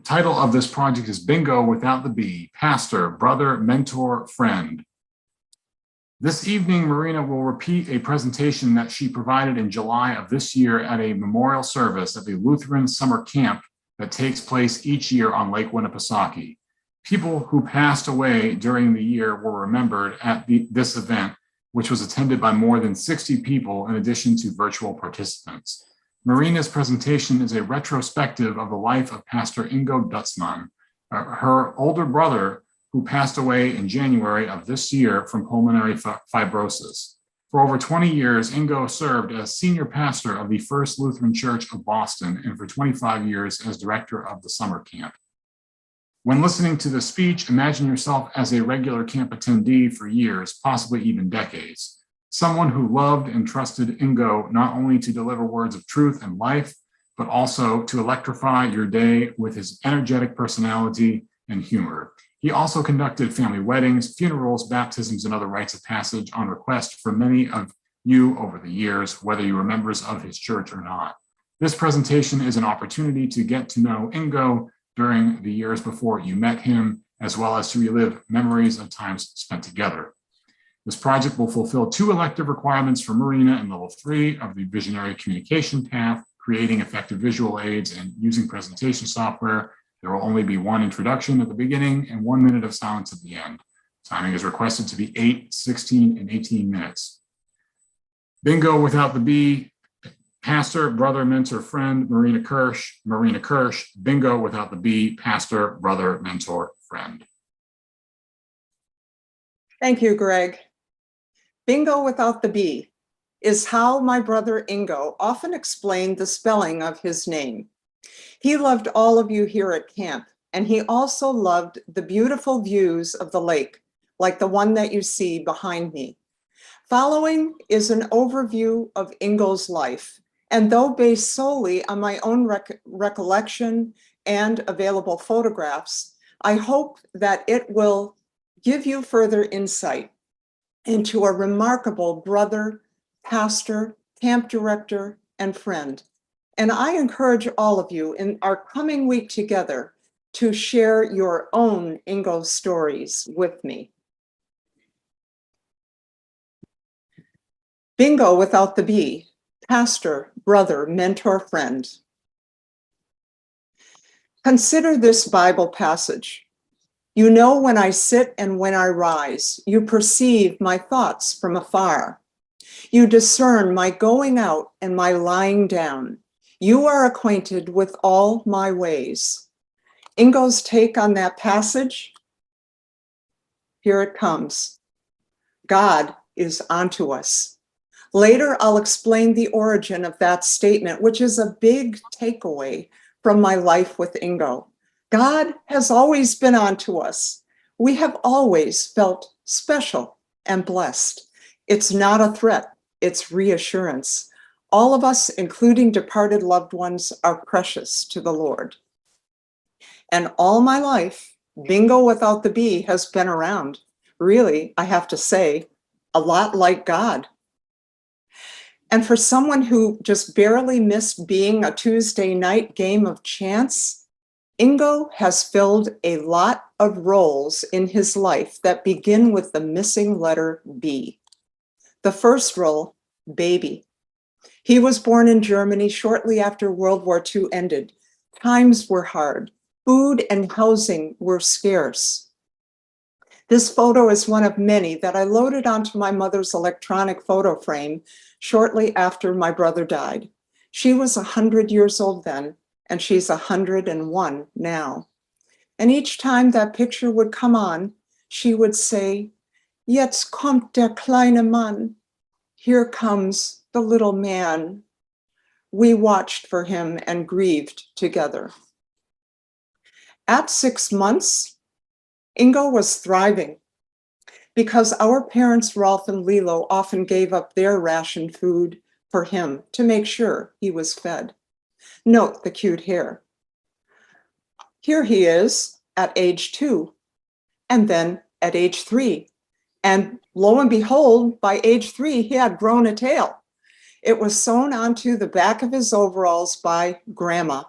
Title of this project is Bingo Without the B, Pastor, Brother, Mentor, Friend. This evening, Marina will repeat a presentation that she provided in July of this year at a memorial service at the Lutheran summer camp that takes place each year on Lake Winnipesaukee. People who passed away during the year were remembered at this event, which was attended by more than 60 people in addition to virtual participants. Marina's presentation is a retrospective of the life of Pastor Ingo Dutzmann, her older brother who passed away in January of this year from pulmonary fibrosis. For over 20 years, Ingo served as senior pastor of the First Lutheran Church of Boston and for 25 years as director of the summer camp. When listening to the speech, imagine yourself as a regular camp attendee for years, possibly even decades. Someone who loved and trusted Ingo not only to deliver words of truth and life, but also to electrify your day with his energetic personality and humor. He also conducted family weddings, funerals, baptisms, and other rites of passage on request for many of you over the years, whether you were members of his church or not. This presentation is an opportunity to get to know Ingo during the years before you met him, as well as to relive memories of times spent together. This project will fulfill 2 elective requirements for Marina in level 3 of the visionary communication path, creating effective visual aids and using presentation software. There will only be 1 introduction at the beginning and 1 minute of silence at the end. Timing is requested to be 8, 16, and 18 minutes. Bingo Without the B, Pastor, Brother, Mentor, Friend, Marina Kirsch, Bingo Without the B, Pastor, Brother, Mentor, Friend. Thank you, Greg. Bingo Without the B is how my brother Ingo often explained the spelling of his name. He loved all of you here at camp, and he also loved the beautiful views of the lake, like the one that you see behind me. Following is an overview of Ingo's life, and though based solely on my own recollection and available photographs, I hope that it will give you further insight into a remarkable brother, pastor, camp director, and friend. And I encourage all of you in our coming week together to share your own Ingo stories with me. Bingo Without the B, pastor, brother, mentor, friend. Consider this Bible passage. You know when I sit and when I rise, you perceive my thoughts from afar. You discern my going out and my lying down. You are acquainted with all my ways. Ingo's take on that passage, here it comes. God is onto us. Later, I'll explain the origin of that statement, which is a big takeaway from my life with Ingo. God has always been onto us. We have always felt special and blessed. It's not a threat, it's reassurance. All of us, including departed loved ones, are precious to the Lord. And all my life, Bingo Without the B has been around. Really, I have to say, a lot like God. And for someone who just barely missed being a Tuesday night game of chance, Ingo has filled a lot of roles in his life that begin with the missing letter B. The first role, baby. He was born in Germany shortly after World War II ended. Times were hard. Food and housing were scarce. This photo is one of many that I loaded onto my mother's electronic photo frame shortly after my brother died. She was 100 years old then, and she's 101 now. And each time that picture would come on, she would say, "Jetzt kommt der kleine Mann." Here comes the little man. We watched for him and grieved together. At 6 months, Ingo was thriving because our parents, Rolf and Lilo, often gave up their rationed food for him to make sure he was fed. Note the cute hair. Here he is at age 2, and then at age 3. And lo and behold, by age 3, he had grown a tail. It was sewn onto the back of his overalls by Grandma.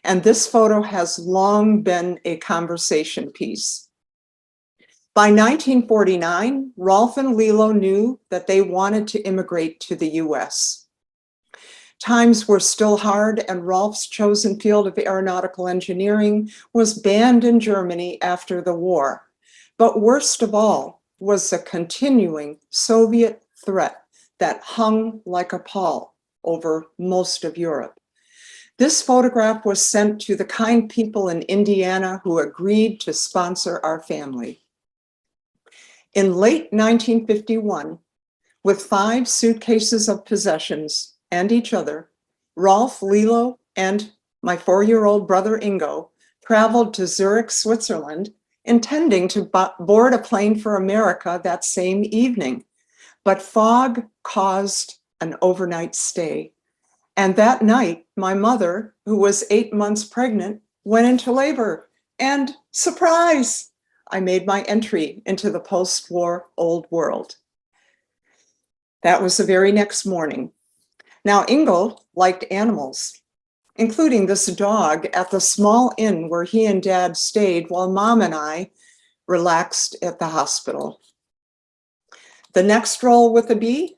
And this photo has long been a conversation piece. By 1949, Rolf and Lilo knew that they wanted to immigrate to the US. Times were still hard, and Rolf's chosen field of aeronautical engineering was banned in Germany after the war. But worst of all was the continuing Soviet threat that hung like a pall over most of Europe. This photograph was sent to the kind people in Indiana who agreed to sponsor our family. In late 1951, with 5 suitcases of possessions and each other, Rolf, Lilo, and my 4-year-old brother Ingo traveled to Zurich, Switzerland, intending to board a plane for America that same evening. But fog caused an overnight stay. And that night, my mother, who was 8 months pregnant, went into labor. And surprise, I made my entry into the post-war old world. That was the very next morning. Now, Ingo liked animals, including this dog at the small inn where he and Dad stayed while Mom and I relaxed at the hospital. The next role with a B,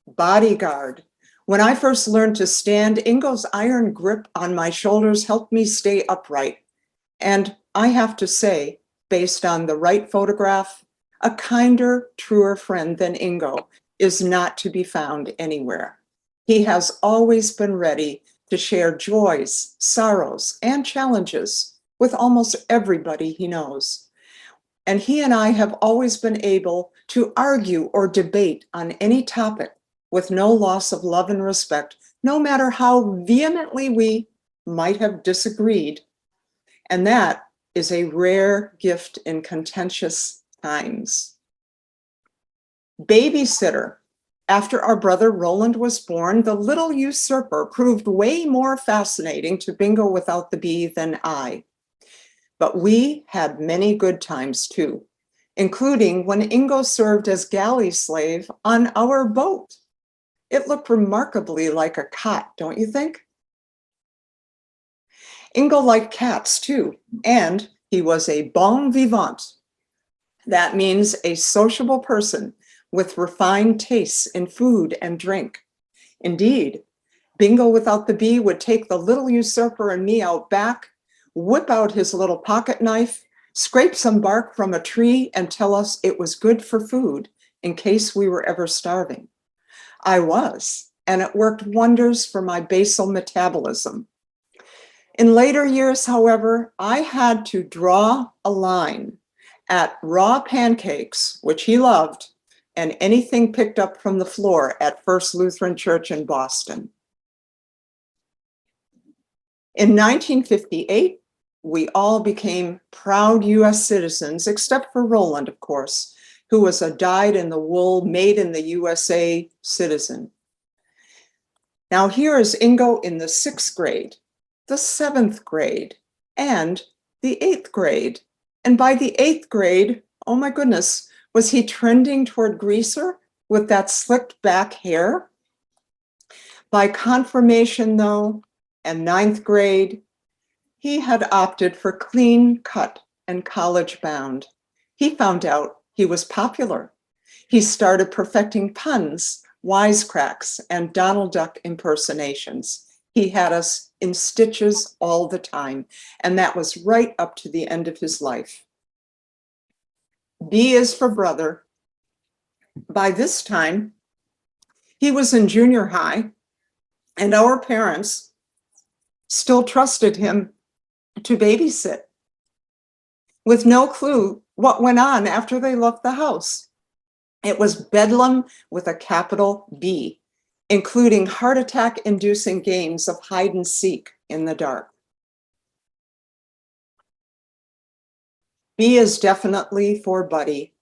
bodyguard. When I first learned to stand, Ingo's iron grip on my shoulders helped me stay upright. And I have to say, based on the right photograph, a kinder, truer friend than Ingo is not to be found anywhere. He has always been ready to share joys, sorrows, and challenges with almost everybody he knows. And he and I have always been able to argue or debate on any topic with no loss of love and respect, no matter how vehemently we might have disagreed. And that is a rare gift in contentious times. Babysitter. After our brother Roland was born, the little usurper proved way more fascinating to Bingo without the B than I. But we had many good times too, including when Ingo served as galley slave on our boat. It looked remarkably like a cot, don't you think? Ingo liked cats too, and he was a bon vivant. That means a sociable person with refined tastes in food and drink. Indeed, Bingo without the B would take the little usurper and me out back, whip out his little pocket knife, scrape some bark from a tree, and tell us it was good for food in case we were ever starving. I was, and it worked wonders for my basal metabolism. In later years, however, I had to draw a line at raw pancakes, which he loved, and anything picked up from the floor at First Lutheran Church in Boston. In 1958, we all became proud US citizens, except for Roland, of course, who was a dyed-in-the-wool, made-in-the-USA citizen. Now here is Ingo in the 6th grade, the 7th grade, and the 8th grade. And by the 8th grade, oh my goodness, was he trending toward greaser with that slicked back hair? By confirmation, though, and 9th grade, he had opted for clean cut and college bound. He found out he was popular. He started perfecting puns, wisecracks, and Donald Duck impersonations. He had us in stitches all the time, and that was right up to the end of his life. B is for brother. By this time, he was in junior high, and our parents still trusted him to babysit, with no clue what went on after they left the house. It was bedlam with a capital B, including heart attack-inducing games of hide and seek in the dark. B is definitely for Buddy,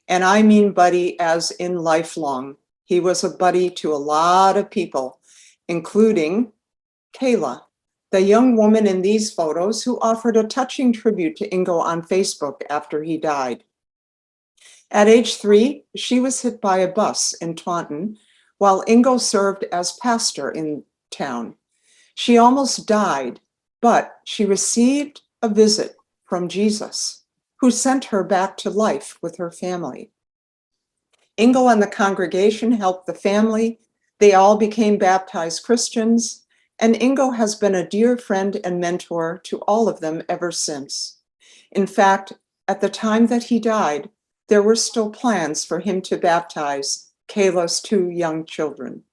and I mean Buddy as in lifelong. He was a buddy to a lot of people, including Kayla, the young woman in these photos who offered a touching tribute to Ingo on Facebook after he died. At age 3, she was hit by a bus in Taunton while Ingo served as pastor in town. She almost died, but she received a visit from Jesus, who sent her back to life with her family. Ingo and the congregation helped the family. They all became baptized Christians, and Ingo has been a dear friend and mentor to all of them ever since. In fact, at the time that he died, there were still plans for him to baptize Kayla's 2 young children.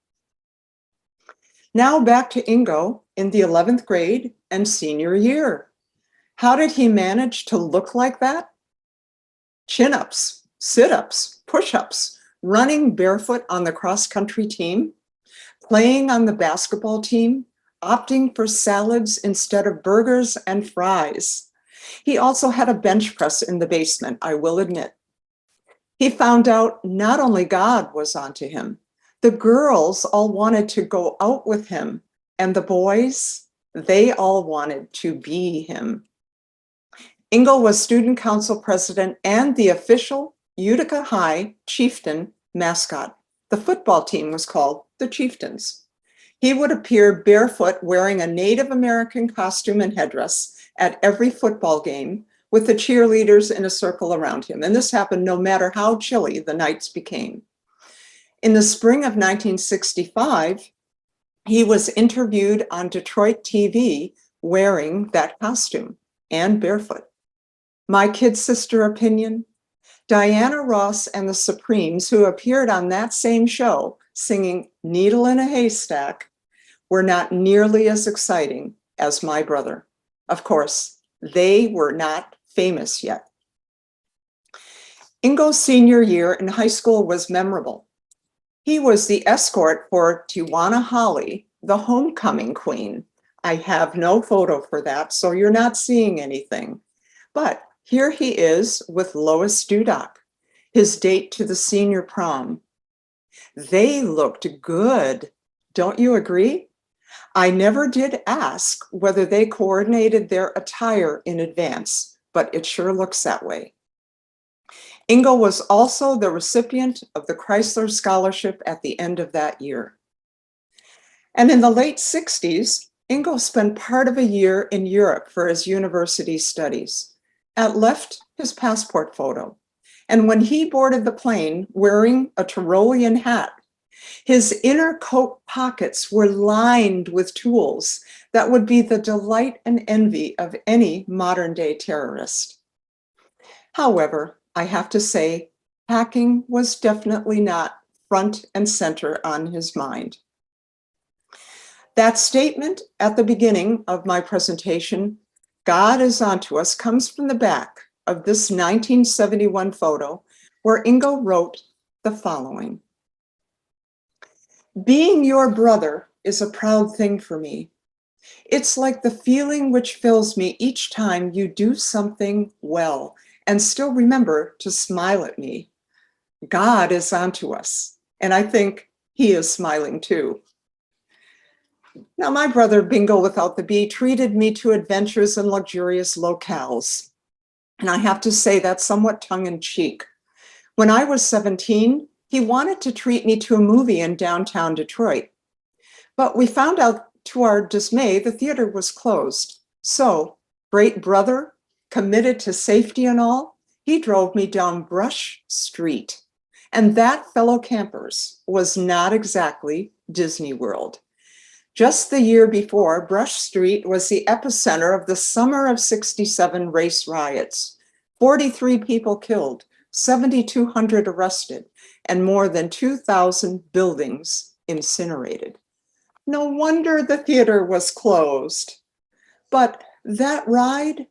Now back to Ingo in the 11th grade and senior year. How did he manage to look like that? Chin-ups, sit-ups, push-ups, running barefoot on the cross-country team, playing on the basketball team, opting for salads instead of burgers and fries. He also had a bench press in the basement, I will admit. He found out not only God was onto him, the girls all wanted to go out with him, and the boys, they all wanted to be him. Ingo was student council president and the official Utica High Chieftain mascot. The football team was called the Chieftains. He would appear barefoot wearing a Native American costume and headdress at every football game with the cheerleaders in a circle around him. And this happened no matter how chilly the nights became. In the spring of 1965, he was interviewed on Detroit TV wearing that costume and barefoot. My kid sister opinion, Diana Ross and the Supremes, who appeared on that same show singing Needle in a Haystack, were not nearly as exciting as my brother. Of course, they were not famous yet. Ingo's senior year in high school was memorable. He was the escort for Tijuana Holly, the homecoming queen. I have no photo for that, so you're not seeing anything. But here he is with Lois Dudock, his date to the senior prom. They looked good, don't you agree? I never did ask whether they coordinated their attire in advance, but it sure looks that way. Ingo was also the recipient of the Chrysler Scholarship at the end of that year. And in the late 60s, Ingo spent part of a year in Europe for his university studies. Left his passport photo. And when he boarded the plane wearing a Tyrolean hat, his inner coat pockets were lined with tools that would be the delight and envy of any modern-day terrorist. However, I have to say, packing was definitely not front and center on his mind. That statement at the beginning of my presentation, God is onto us, comes from the back of this 1971 photo where Ingo wrote the following. Being your brother is a proud thing for me. It's like the feeling which fills me each time you do something well and still remember to smile at me. God is onto us, and I think he is smiling too. Now, my brother, Bingo without the B, treated me to adventures in luxurious locales. And I have to say that's somewhat tongue-in-cheek. When I was 17, he wanted to treat me to a movie in downtown Detroit. But we found out to our dismay, the theater was closed. So, great brother, committed to safety and all, he drove me down Brush Street. And that, fellow campers, was not exactly Disney World. Just the year before, Brush Street was the epicenter of the summer of '67 race riots. 43 people killed, 7,200 arrested, and more than 2,000 buildings incinerated. No wonder the theater was closed. But that ride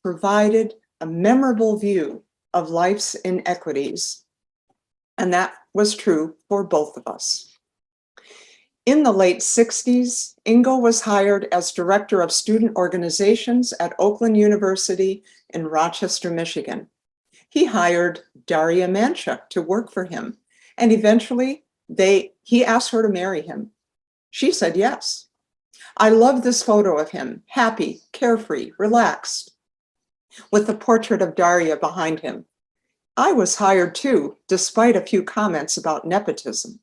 provided a memorable view of life's inequities. And that was true for both of us. In the late 60s, Ingo was hired as director of student organizations at Oakland University in Rochester, Michigan. He hired Daria Manchuk to work for him, And eventually he asked her to marry him. She said yes. I love this photo of him, happy, carefree, relaxed, with the portrait of Daria behind him. I was hired too, despite a few comments about nepotism.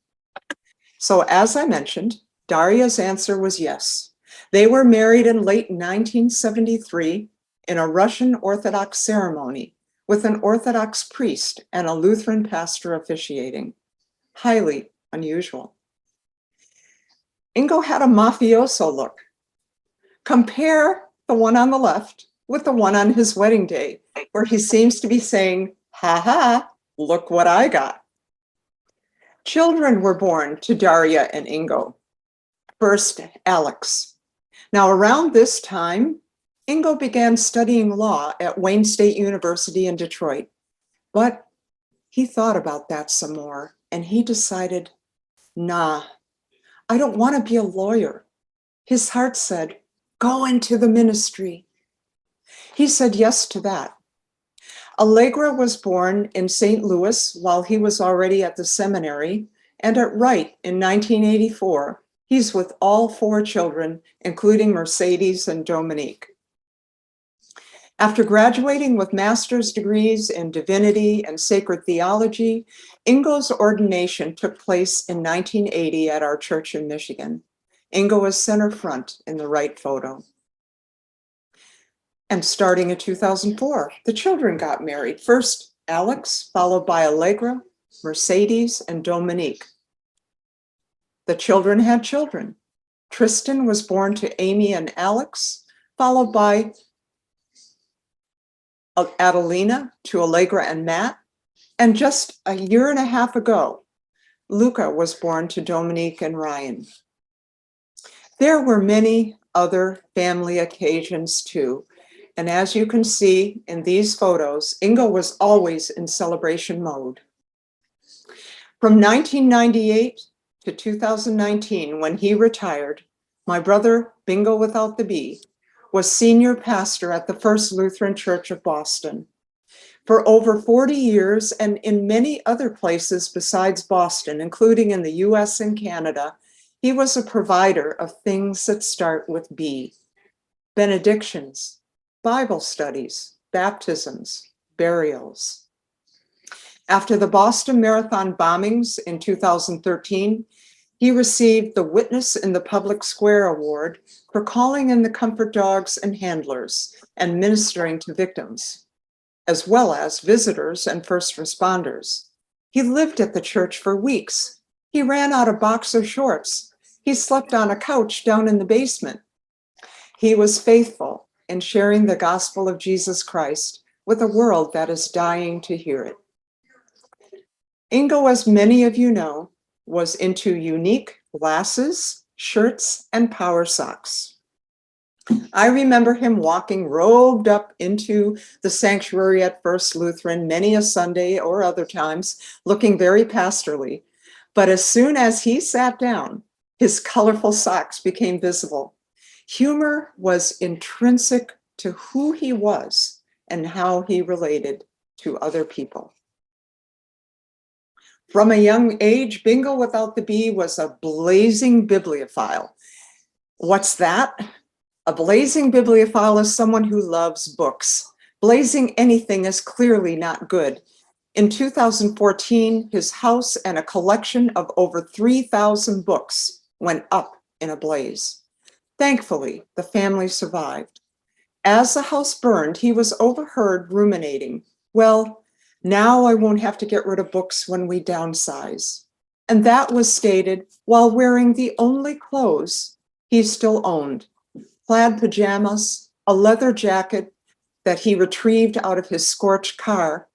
So as I mentioned, Daria's answer was yes. They were married in late 1973 in a Russian Orthodox ceremony with an Orthodox priest and a Lutheran pastor officiating. Highly unusual. Ingo had a mafioso look. Compare the one on the left with the one on his wedding day, where he seems to be saying, ha ha, look what I got. Children were born to Daria and Ingo. First, Alex. Now, around this time, Ingo began studying law at Wayne State University in Detroit. But he thought about that some more, and he decided, nah, I don't want to be a lawyer. His heart said, go into the ministry. He said yes to that. Allegra was born in St. Louis while he was already at the seminary, and at Wright in 1984, he's with all 4 children, including Mercedes and Dominique. After graduating with master's degrees in divinity and sacred theology, Ingo's ordination took place in 1980 at our church in Michigan. Ingo is center front in the right photo. And starting in 2004, the children got married. First, Alex, followed by Allegra, Mercedes, and Dominique. The children had children. Tristan was born to Amy and Alex, followed by Adelina to Allegra and Matt. And just a year and a half ago, Luca was born to Dominique and Ryan. There were many other family occasions too. And as you can see in these photos, Ingo was always in celebration mode. From 1998 to 2019, when he retired, my brother, Bingo without the B, was senior pastor at the First Lutheran Church of Boston. For over 40 years and in many other places besides Boston, including in the US and Canada, he was a provider of things that start with B: benedictions, Bible studies, baptisms, burials. After the Boston Marathon bombings in 2013, he received the Witness in the Public Square Award for calling in the comfort dogs and handlers and ministering to victims, as well as visitors and first responders. He lived at the church for weeks. He ran out of boxer shorts. He slept on a couch down in the basement. He was faithful in sharing the gospel of Jesus Christ with a world that is dying to hear it. Ingo, as many of you know, was into unique glasses, shirts, and power socks. I remember him walking robed up into the sanctuary at First Lutheran many a Sunday or other times, looking very pastorally. But as soon as he sat down, his colorful socks became visible. Humor was intrinsic to who he was and how he related to other people. From a young age, Bingo without the B was a blazing bibliophile. What's that? A blazing bibliophile is someone who loves books. Blazing anything is clearly not good. In 2014, his house and a collection of over 3,000 books went up in a blaze. Thankfully, the family survived. As the house burned, he was overheard ruminating, well, now I won't have to get rid of books when we downsize. And that was stated while wearing the only clothes he still owned: plaid pajamas, a leather jacket that he retrieved out of his scorched car,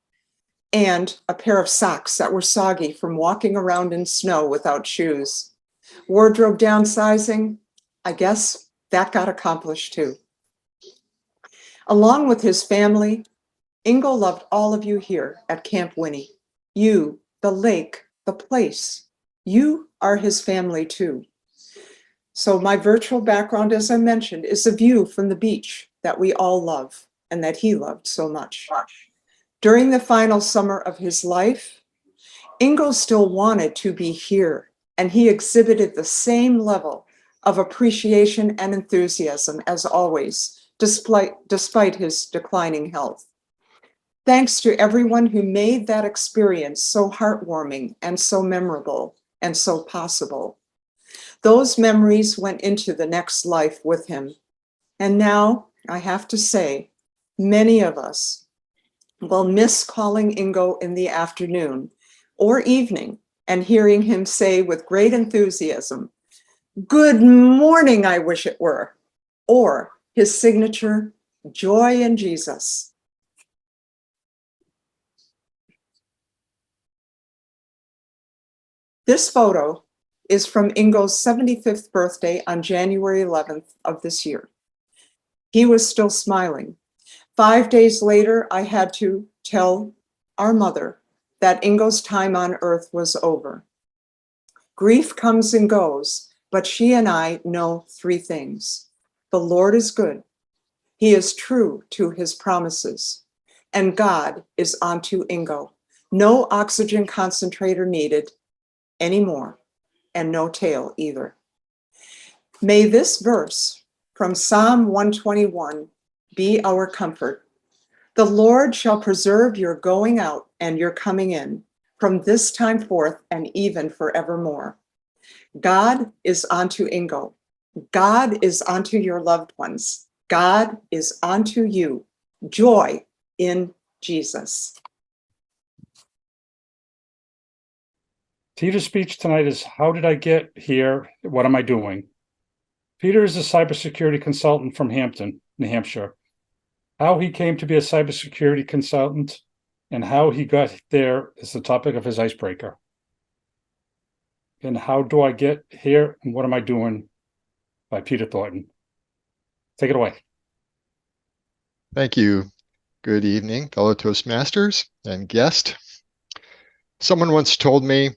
and a pair of socks that were soggy from walking around in snow without shoes. Wardrobe downsizing, I guess that got accomplished too. Along with his family, Ingo loved all of you here at Camp Winnie. You, the lake, the place. You are his family too. So my virtual background, as I mentioned, is a view from the beach that we all love and that he loved so much. During the final summer of his life, Ingo still wanted to be here, and he exhibited the same level of appreciation and enthusiasm as always, despite his declining health. Thanks to everyone who made that experience so heartwarming and so memorable and so possible. Those memories went into the next life with him. And now, I have to say, many of us will miss calling Ingo in the afternoon or evening and hearing him say with great enthusiasm, "Good morning, I wish it were," or his signature, "Joy in Jesus." This photo is from Ingo's 75th birthday on January 11th of this year. He was still smiling. 5 days later, I had to tell our mother that Ingo's time on earth was over. Grief comes and goes, but she and I know 3 things. The Lord is good. He is true to his promises. And God is onto Ingo. No oxygen concentrator needed anymore, and no tail either. May this verse from Psalm 121 be our comfort. The Lord shall preserve your going out and your coming in from this time forth and even forevermore. God is onto Ingo. God is onto your loved ones. God is onto you. Joy in Jesus. Peter's speech tonight is, how did I get here? What am I doing? Peter is a cybersecurity consultant from Hampton, New Hampshire. How he came to be a cybersecurity consultant and how he got there is the topic of his icebreaker. And how do I get here and what am I doing by Peter Thornton. Take it away. Thank you. Good evening, fellow Toastmasters and guest. Someone once told me,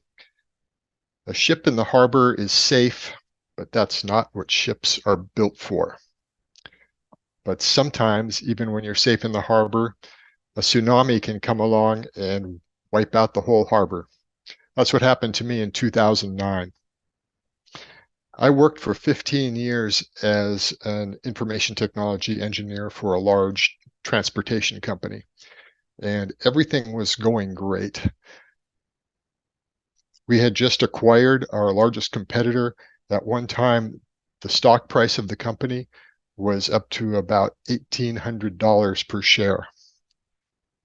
a ship in the harbor is safe, but that's not what ships are built for. But sometimes, even when you're safe in the harbor, a tsunami can come along and wipe out the whole harbor. That's what happened to me in 2009. I worked for 15 years as an information technology engineer for a large transportation company, and everything was going great. We had just acquired our largest competitor. At one time, the stock price of the company was up to about $1,800 per share.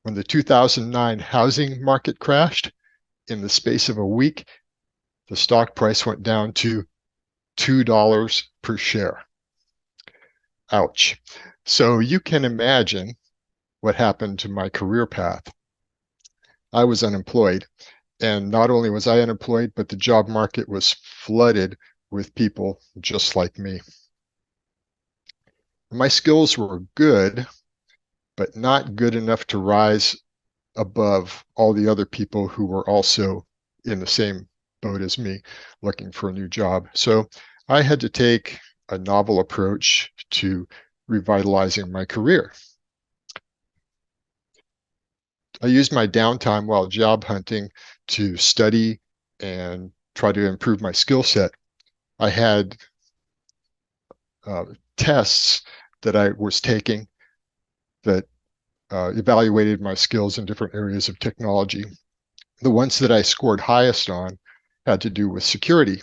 When the 2009 housing market crashed, in the space of a week, the stock price went down to $2 per share. Ouch. So you can imagine what happened to my career path. I was unemployed. And not only was I unemployed, but the job market was flooded with people just like me. My skills were good, but not good enough to rise above all the other people who were also in the same boat as me, looking for a new job. So I had to take a novel approach to revitalizing my career. I used my downtime while job hunting to study and try to improve my skill set. I had tests that I was taking that evaluated my skills in different areas of technology. The ones that I scored highest on had to do with security.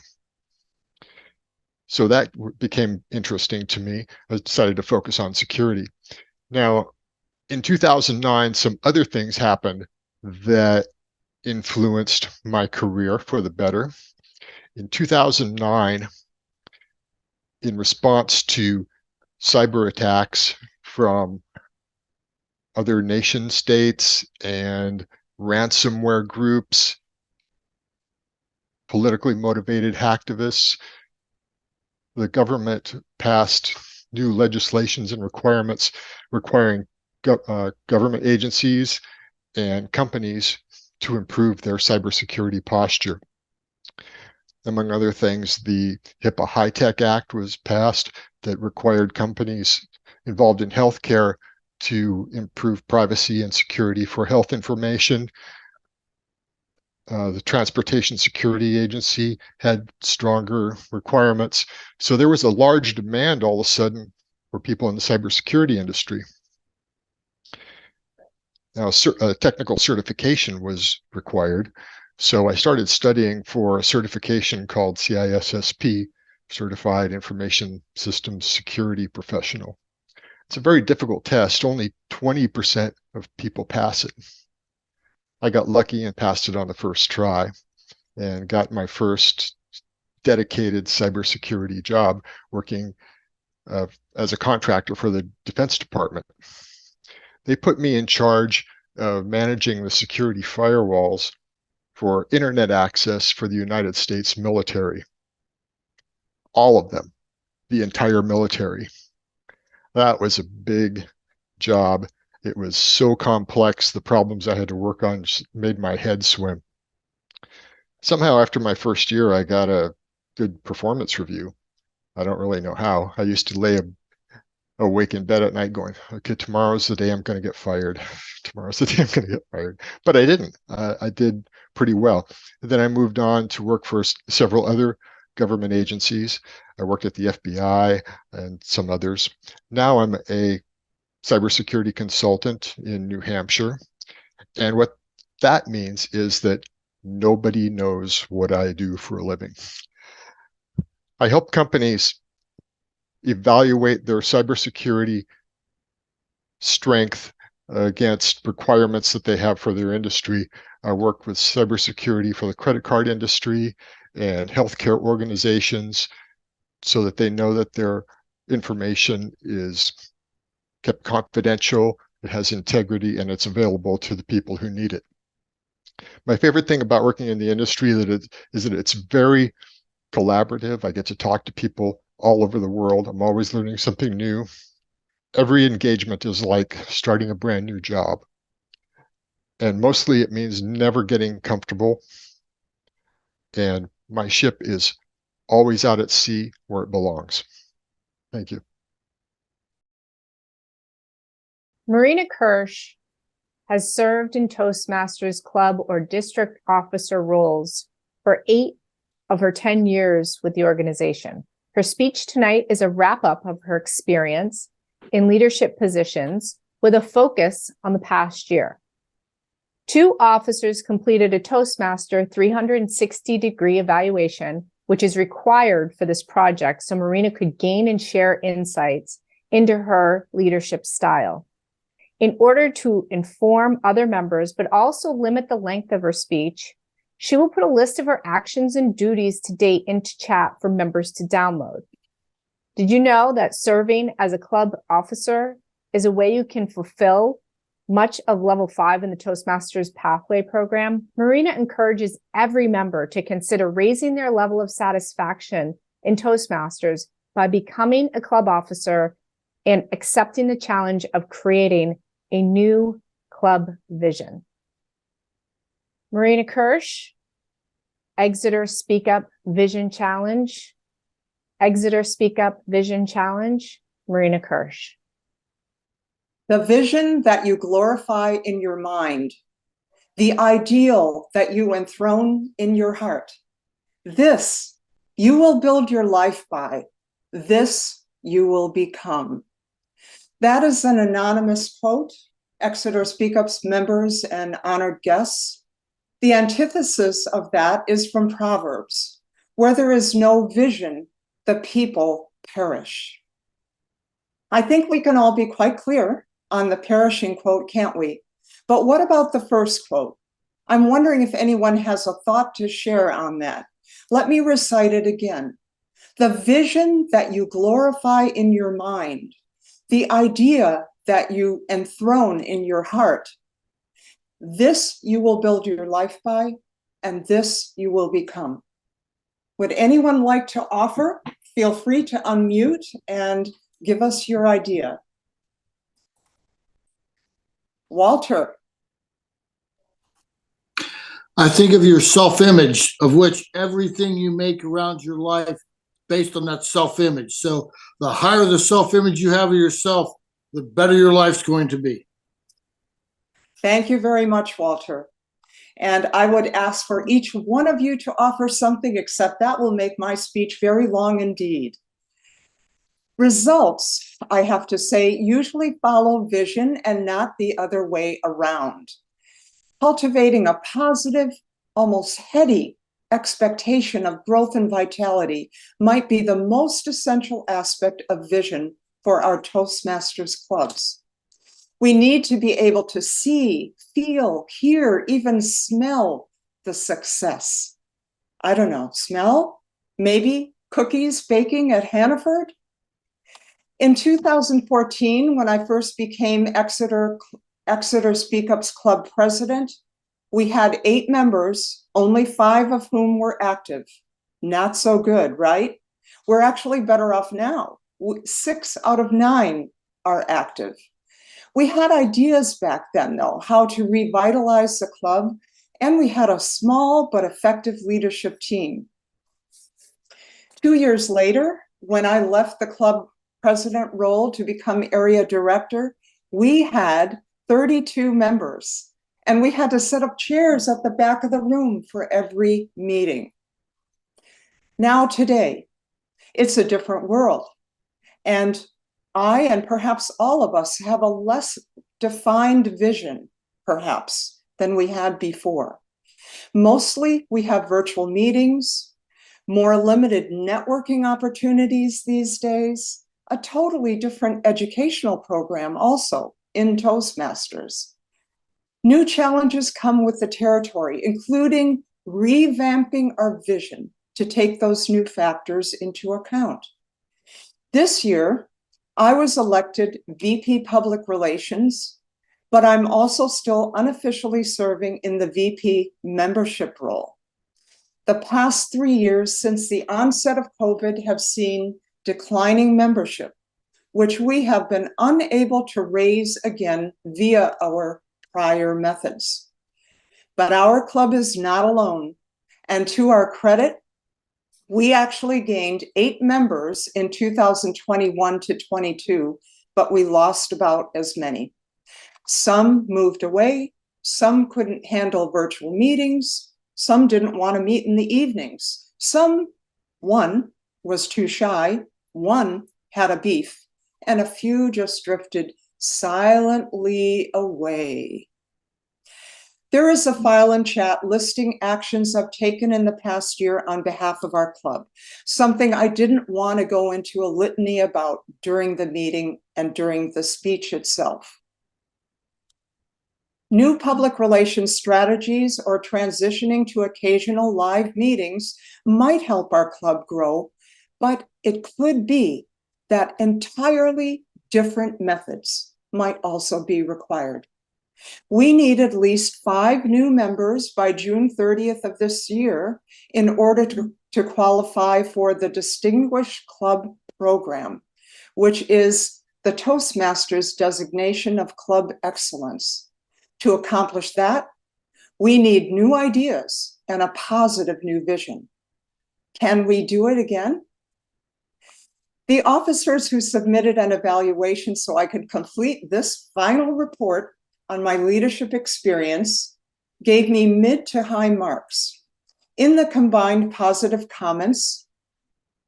So that became interesting to me. I decided to focus on security. Now, in 2009, some other things happened that influenced my career for the better. In 2009, in response to cyber attacks from other nation states and ransomware groups, politically motivated hacktivists, the government passed new legislations and requirements requiring government agencies and companies to improve their cybersecurity posture. Among other things, the HIPAA High-Tech Act was passed that required companies involved in healthcare to improve privacy and security for health information. The Transportation Security Agency had stronger requirements. So there was a large demand all of a sudden for people in the cybersecurity industry. Now, technical certification was required. So I started studying for a certification called CISSP, Certified Information Systems Security Professional. It's a very difficult test. Only 20% of people pass it. I got lucky and passed it on the first try and got my first dedicated cybersecurity job working as a contractor for the Defense Department. They put me in charge of managing the security firewalls for internet access for the United States military. All of them, the entire military. That was a big job. It was so complex. The problems I had to work on just made my head swim. Somehow after my first year, I got a good performance review. I don't really know how. I used to lay awake in bed at night going, okay, tomorrow's the day I'm going to get fired. Tomorrow's the day I'm going to get fired. But I didn't. I did pretty well. And then I moved on to work for several other government agencies. I worked at the FBI and some others. Now I'm a cybersecurity consultant in New Hampshire. And what that means is that nobody knows what I do for a living. I help companies evaluate their cybersecurity strength against requirements that they have for their industry. I work with cybersecurity for the credit card industry and healthcare organizations so that they know that their information is kept confidential, it has integrity, and it's available to the people who need it. My favorite thing about working in the industry is that it's very collaborative. I get to talk to people all over the world. I'm always learning something new. Every engagement is like starting a brand new job. And mostly it means never getting comfortable. And my ship is always out at sea where it belongs. Thank you. Marina Kirsch has served in Toastmasters club or district officer roles for 8 of her 10 years with the organization. Her speech tonight is a wrap-up of her experience in leadership positions with a focus on the past year. 2 officers completed a Toastmaster 360-degree evaluation, which is required for this project, so Marina could gain and share insights into her leadership style. In order to inform other members, but also limit the length of her speech, she will put a list of her actions and duties to date into chat for members to download. Did you know that serving as a club officer is a way you can fulfill much of level 5 in the Toastmasters Pathway program? Marina encourages every member to consider raising their level of satisfaction in Toastmasters by becoming a club officer and accepting the challenge of creating a new club vision. Marina Kirsch, Exeter Speak-Up Vision Challenge. Exeter Speak-Up Vision Challenge, Marina Kirsch. The vision that you glorify in your mind, the ideal that you enthrone in your heart, this you will build your life by, this you will become. That is an anonymous quote, Exeter Speak-Ups members and honored guests. The antithesis of that is from Proverbs, where there is no vision, the people perish. I think we can all be quite clear on the perishing quote, can't we? But what about the first quote? I'm wondering if anyone has a thought to share on that. Let me recite it again. The vision that you glorify in your mind, the idea that you enthrone in your heart, this you will build your life by, and this you will become. Would anyone like to offer? Feel free to unmute and give us your idea. Walter. I think of your self-image, of which everything you make around your life based on that self-image. So the higher the self-image you have of yourself, the better your life's going to be. Thank you very much, Walter. And I would ask for each one of you to offer something, except that will make my speech very long indeed. Results, I have to say, usually follow vision and not the other way around. Cultivating a positive, almost heady expectation of growth and vitality might be the most essential aspect of vision for our Toastmasters clubs. We need to be able to see, feel, hear, even smell the success. I don't know, smell? Maybe cookies baking at Hannaford? In 2014, when I first became Exeter Speak-Ups Club president, we had 8 members, only 5 of whom were active. Not so good, right? We're actually better off now. 6 out of 9 are active. We had ideas back then, though, how to revitalize the club, and we had a small but effective leadership team. 2 years later, when I left the club president role to become area director, we had 32 members, and we had to set up chairs at the back of the room for every meeting. Now today, it's a different world, and I, and perhaps all of us, have a less defined vision, perhaps, than we had before. Mostly, we have virtual meetings, more limited networking opportunities these days, a totally different educational program also in Toastmasters. New challenges come with the territory, including revamping our vision to take those new factors into account. This year, I was elected VP Public Relations, but I'm also still unofficially serving in the VP membership role. The past 3 years since the onset of COVID have seen declining membership, which we have been unable to raise again via our prior methods. But our club is not alone, and to our credit, we actually gained 8 members in 2021 to 22, but we lost about as many. Some moved away, some couldn't handle virtual meetings, some didn't want to meet in the evenings. One was too shy, one had a beef, and a few just drifted silently away. There is a file in chat listing actions I've taken in the past year on behalf of our club, something I didn't want to go into a litany about during the meeting and during the speech itself. New public relations strategies or transitioning to occasional live meetings might help our club grow, but it could be that entirely different methods might also be required. We need at least 5 new members by June 30th of this year in order to qualify for the Distinguished Club Program, which is the Toastmasters designation of club excellence. To accomplish that, we need new ideas and a positive new vision. Can we do it again? The officers who submitted an evaluation so I could complete this final report on my leadership experience gave me mid to high marks. In the combined positive comments,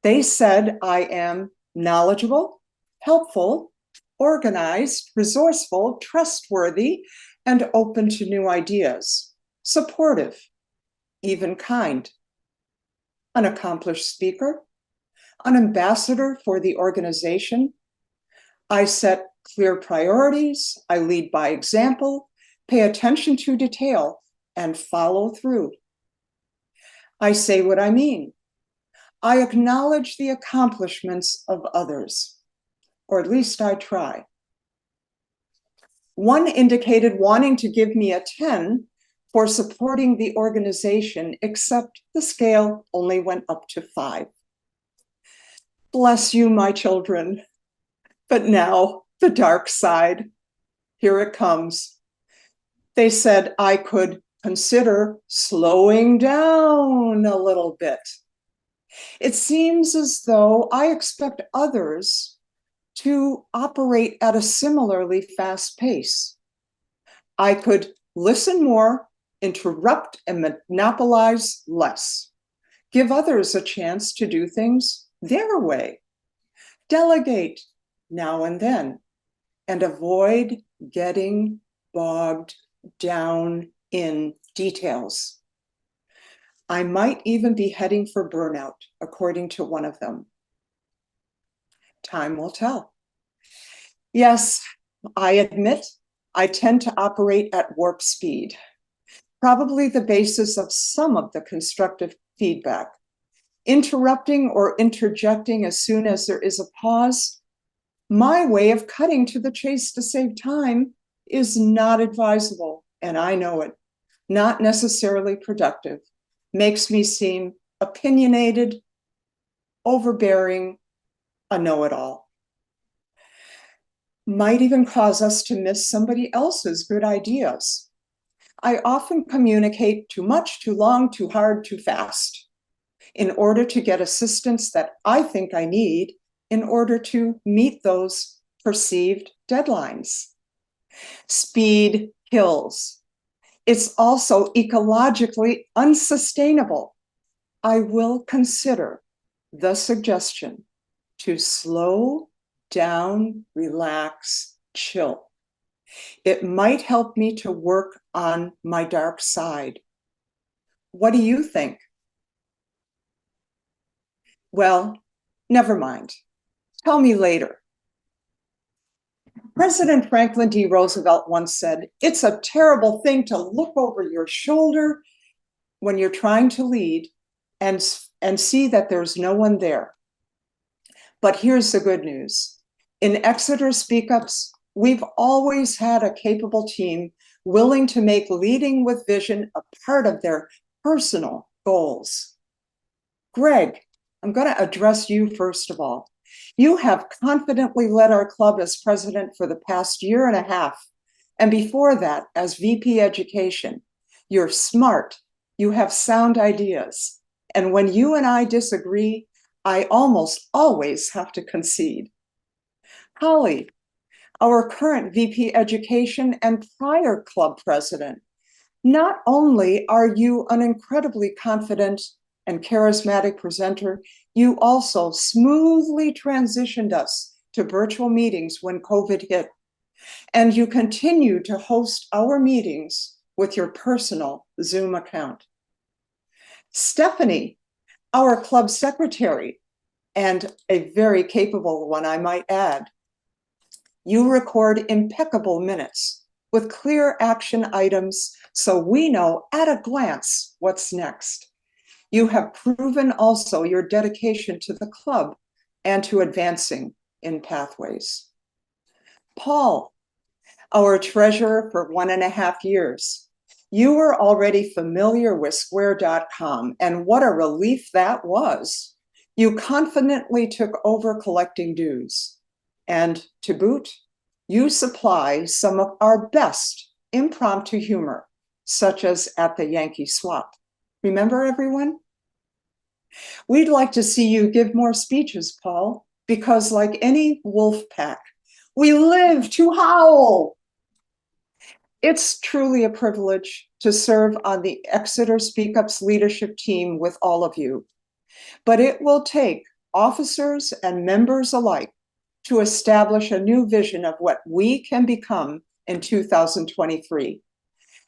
they said I am knowledgeable, helpful, organized, resourceful, trustworthy, and open to new ideas, supportive, even kind, an accomplished speaker, an ambassador for the organization. I set clear priorities, I lead by example, pay attention to detail, and follow through. I say what I mean. I acknowledge the accomplishments of others, or at least I try. One indicated wanting to give me a 10 for supporting the organization, except the scale only went up to 5. Bless you, my children. But now, the dark side. Here it comes. They said I could consider slowing down a little bit. It seems as though I expect others to operate at a similarly fast pace. I could listen more interrupt and monopolize less. Give others a chance to do things their way. Delegate now and then, and avoid getting bogged down in details. I might even be heading for burnout, according to one of them. Time will tell. Yes, I admit I tend to operate at warp speed, probably the basis of some of the constructive feedback. Interrupting or interjecting as soon as there is a pause, my way of cutting to the chase to save time is not advisable, and I know it. Not necessarily productive. Makes me seem opinionated, overbearing, a know-it-all. Might even cause us to miss somebody else's good ideas. I often communicate too much, too long, too hard, too fast in order to get assistance that I think I need in order to meet those perceived deadlines. Speed kills. It's also ecologically unsustainable. I will consider the suggestion to slow down, relax, chill. It might help me to work on my dark side. What do you think? Well, never mind. Tell me later. President Franklin D. Roosevelt once said, "It's a terrible thing to look over your shoulder when you're trying to lead and see that there's no one there." But here's the good news. In Exeter Speak-Ups, we've always had a capable team willing to make leading with vision a part of their personal goals. Greg, I'm going to address you first of all. You have confidently led our club as president for the past year and a half, and before that as VP Education. You're smart, you have sound ideas, and when you and I disagree, I almost always have to concede. Holly, our current VP Education and prior club president, not only are you an incredibly confident and charismatic presenter, you also smoothly transitioned us to virtual meetings when COVID hit. And you continue to host our meetings with your personal Zoom account. Stephanie, our club secretary, and a very capable one, I might add. You record impeccable minutes with clear action items so we know at a glance what's next. You have proven also your dedication to the club and to advancing in pathways. Paul, our treasurer for 1.5 years. You were already familiar with Square.com, and what a relief that was. You confidently took over collecting dues. And to boot, you supply some of our best impromptu humor, such as at the Yankee Swap. Remember, everyone? We'd like to see you give more speeches, Paul, because like any wolf pack, we live to howl. It's truly a privilege to serve on the Exeter Speak-Ups leadership team with all of you, but it will take officers and members alike to establish a new vision of what we can become in 2023.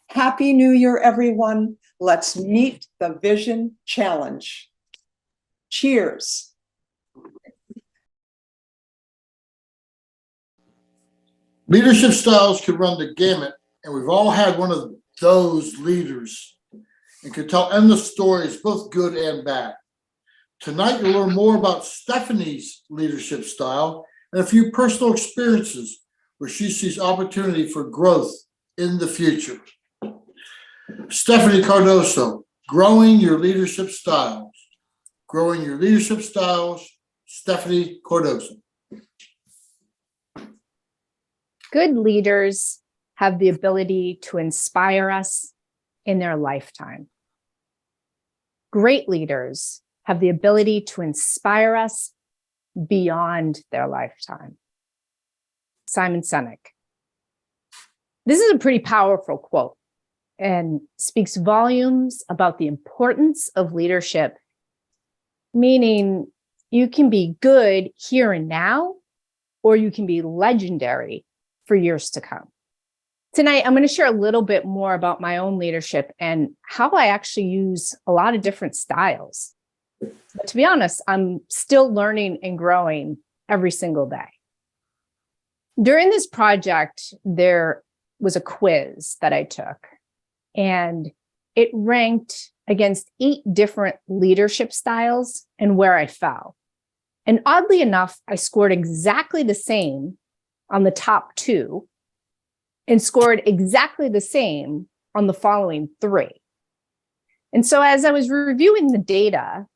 Happy New Year, everyone. Let's meet the vision challenge. Cheers. Leadership styles can run the gamut, and we've all had one of those leaders and can tell endless stories, both good and bad. Tonight, you'll learn more about Stephanie's leadership style and a few personal experiences where she sees opportunity for growth in the future. Stephanie Cardoso, growing your leadership styles. Growing your leadership styles, Stephanie Cardoso. Good leaders have the ability to inspire us in their lifetime. Great leaders have the ability to inspire us beyond their lifetime. Simon Sinek. This is a pretty powerful quote. and speaks volumes about the importance of leadership, meaning you can be good here and now, or you can be legendary for years to come. Tonight, I'm going to share a little bit more about my own leadership and how I actually use a lot of different styles. But to be honest, I'm still learning and growing every single day. During this project, there was a quiz that I took, and it ranked against 8 different leadership styles and where I fell. And oddly enough, I scored exactly the same on the top 2 and scored exactly the same on the following 3. And so as I was reviewing the data,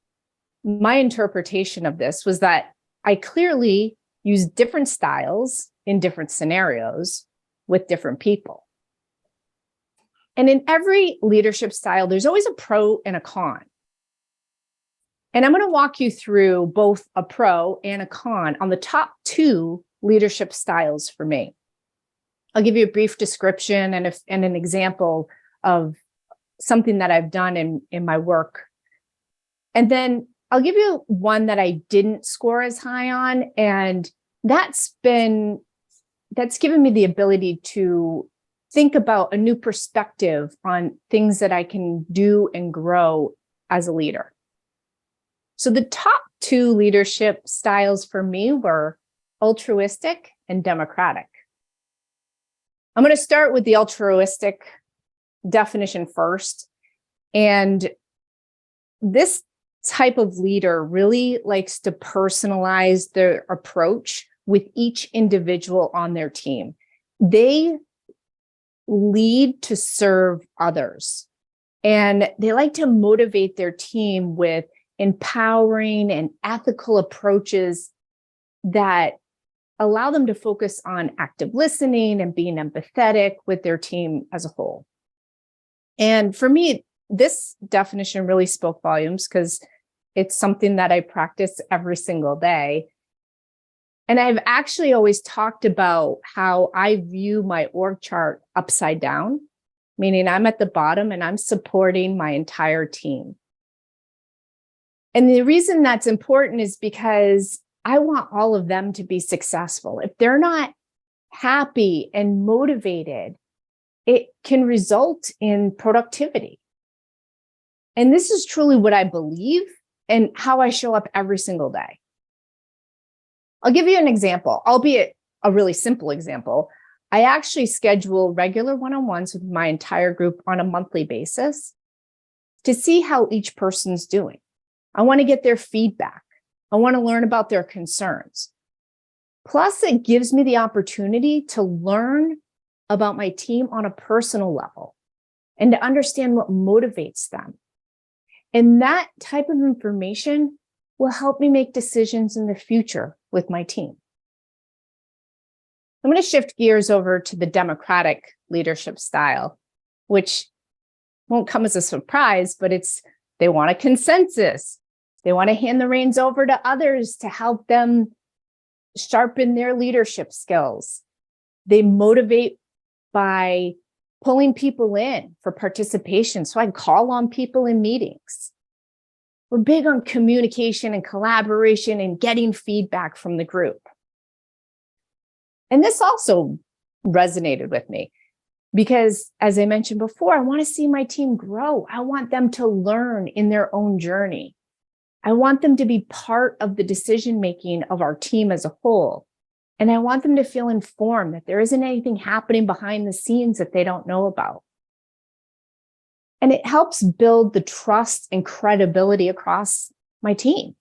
my interpretation of this was that I clearly used different styles in different scenarios with different people. And in every leadership style, there's always a pro and a con. And I'm going to walk you through both a pro and a con on the top 2 leadership styles for me. I'll give you a brief description and an example of something that I've done in my work. And then I'll give you one that I didn't score as high on. And that's given me the ability to think about a new perspective on things that I can do and grow as a leader. So the top 2 leadership styles for me were altruistic and democratic. I'm going to start with the altruistic definition first. And this type of leader really likes to personalize their approach with each individual on their team. They lead to serve others, and they like to motivate their team with empowering and ethical approaches that allow them to focus on active listening and being empathetic with their team as a whole. And for me, this definition really spoke volumes because it's something that I practice every single day. And I've actually always talked about how I view my org chart upside down, meaning I'm at the bottom and I'm supporting my entire team. And the reason that's important is because I want all of them to be successful. If they're not happy and motivated, it can result in productivity. And this is truly what I believe and how I show up every single day. I'll give you an example, albeit a really simple example. I actually schedule regular one-on-ones with my entire group on a monthly basis to see how each person's doing. I want to get their feedback. I want to learn about their concerns. Plus, it gives me the opportunity to learn about my team on a personal level and to understand what motivates them. And that type of information will help me make decisions in the future with my team. I'm going to shift gears over to the democratic leadership style, which won't come as a surprise, but they want a consensus. They want to hand the reins over to others to help them sharpen their leadership skills. They motivate by pulling people in for participation, so I can call on people in meetings. We're big on communication and collaboration and getting feedback from the group. And this also resonated with me because, as I mentioned before, I want to see my team grow. I want them to learn in their own journey. I want them to be part of the decision-making of our team as a whole. And I want them to feel informed that there isn't anything happening behind the scenes that they don't know about. And it helps build the trust and credibility across my team.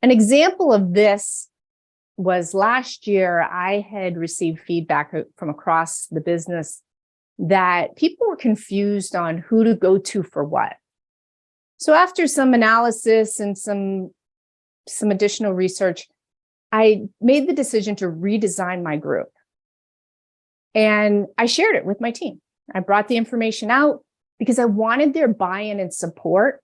An example of this was last year, I had received feedback from across the business that people were confused on who to go to for what. So after some analysis and some additional research, I made the decision to redesign my group. And I shared it with my team. I brought the information out because I wanted their buy-in and support